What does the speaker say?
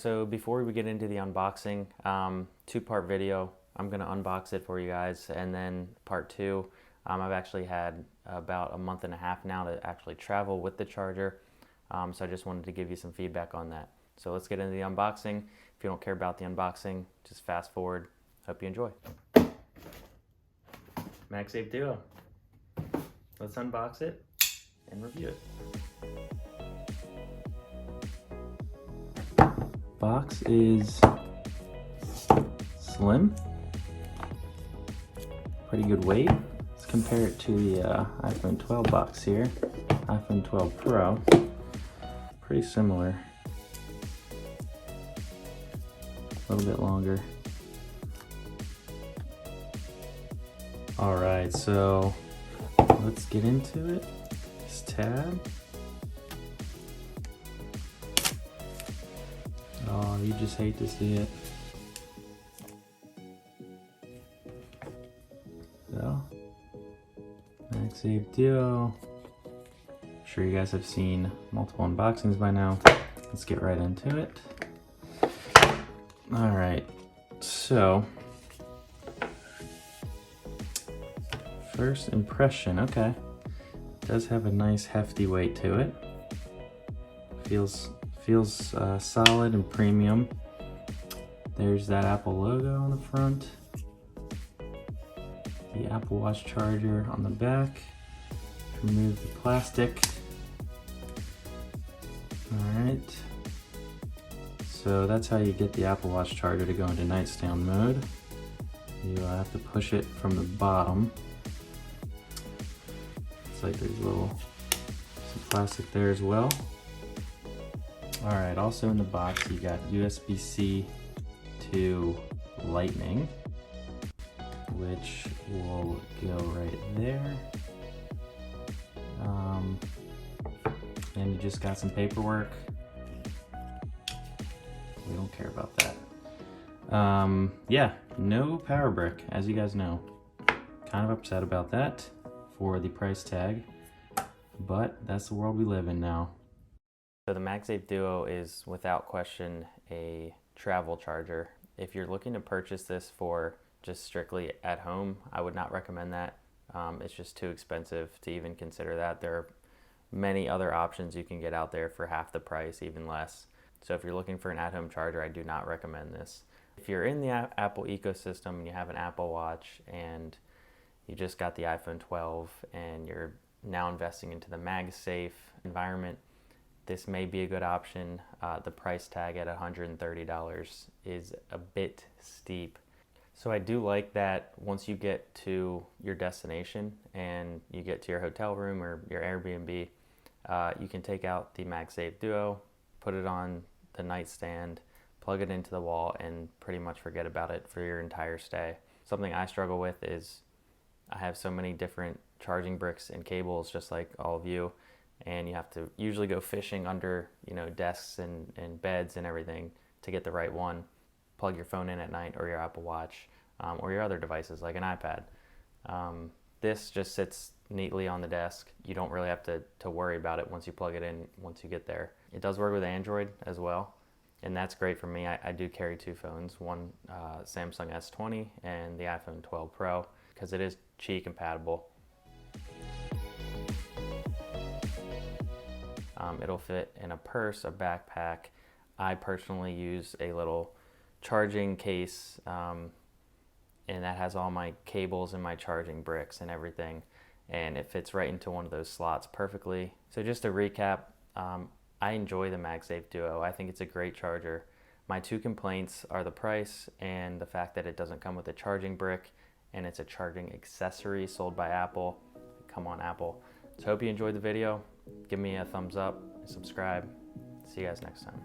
So before we get into the unboxing, two-part video. I'm gonna unbox it for you guys, and then part two, I've actually had about a month and a half now to actually travel with the charger. So I just wanted to give you some feedback on that. So let's get into the unboxing. If you don't care about the unboxing, just fast forward. Hope you enjoy. MagSafe Duo. Let's unbox it and review it. Box is slim, pretty good weight. Let's compare it to the iPhone 12 box here, iPhone 12 Pro. Pretty similar, a little bit longer. All right, so let's get into it. This tab. Oh, you just hate to see it. So, MagSafe Duo. I'm sure you guys have seen multiple unboxings by now. Let's get right into it. All right, so first impression, okay. Does have a nice hefty weight to it. Feels solid and premium. There's that Apple logo on the front. The Apple Watch charger on the back. Remove the plastic. Alright. So that's how you get the Apple Watch charger to go into nightstand mode. You have to push it from the bottom. It's like there's some plastic there as well. Alright, also in the box you got USB-C to Lightning, which will go right there. And you just got some paperwork. We don't care about that. Yeah, no power brick, as you guys know. Kind of upset about that for the price tag, but that's the world we live in now. So the MagSafe Duo is without question a travel charger. If you're looking to purchase this for just strictly at home, I would not recommend that. It's just too expensive to even consider that. There are many other options you can get out there for half the price, even less. So if you're looking for an at-home charger, I do not recommend this. If you're in the Apple ecosystem and you have an Apple Watch and you just got the iPhone 12 and you're now investing into the MagSafe environment, this may be a good option. The price tag at $130 is a bit steep. So I do like that once you get to your destination and you get to your hotel room or your Airbnb, you can take out the MagSafe Duo, put it on the nightstand, plug it into the wall, and pretty much forget about it for your entire stay. Something I struggle with is I have so many different charging bricks and cables, just like all of you, and you have to usually go fishing under, desks and beds and everything to get the right one. Plug your phone in at night, or your Apple Watch, or your other devices like an iPad. This just sits neatly on the desk. You don't really have to worry about it once you plug it in, once you get there. It does work with Android as well, and that's great for me. I do carry two phones, one Samsung S20 and the iPhone 12 Pro, because it is Qi compatible. It'll fit in a purse, a backpack. I personally use a little charging case, and that has all my cables and my charging bricks and everything, and it fits right into one of those slots perfectly. So just to recap, I enjoy the MagSafe Duo. I think it's a great charger. My two complaints are the price and the fact that it doesn't come with a charging brick, and it's a charging accessory sold by Apple. Come on, Apple. So hope you enjoyed the video. Give me a thumbs up, subscribe. See you guys next time.